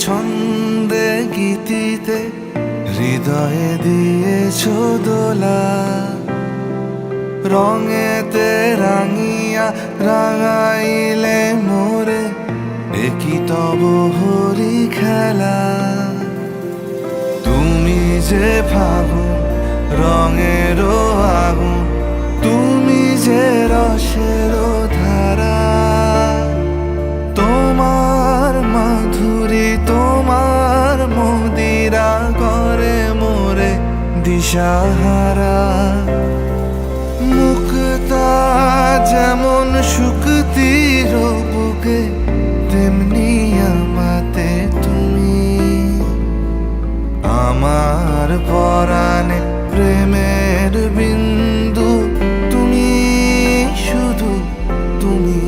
ছন্দে গীতিতে হৃদয়ে দিয়েছ দোলা, রঙেতে রাঙিয়া রাঙাইলে মোরে একই তব হরি খেলা। তুমি যে ফাগুন রঙেরও আগুন, তুমি যে রসের ধারা, তোমার মাধুরী তোমার মদিরা করে মোরে দিশাহারা। মুক্তা যেমন শুকতির বুকে, তেমনি আমাতে তুমি। আমার পরাণে প্রেমের বিন্দু তুমি, শুধু তুমি।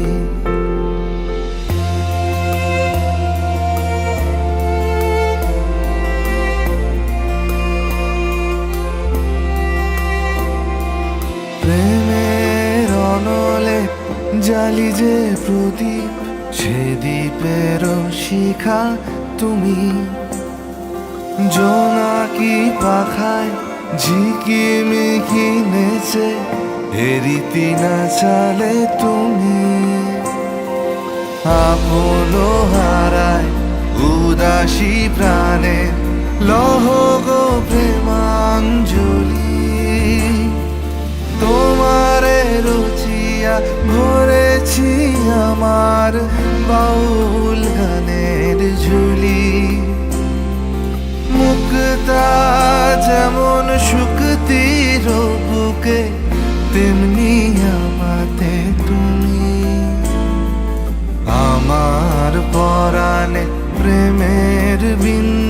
প্রেমের অনলে জালি যে প্রদীপ, সে দ্বীপের শিখা তুমি। জোনাকি পাখায় ঝিকিমিকি নেচে হেরিতি না চালে তুমি। আপন হারায় উদাসী প্রাণে লহ গো প্রেমাঞ্জলি। তোমারে রুচিয়া ভরেছি আমার বাউল গানের ঝুলি। মুক্তা যেমন শুকতির বুকে, তেমনি আমাতে তুমি। আমার পরাণে প্রেমের বিন্দু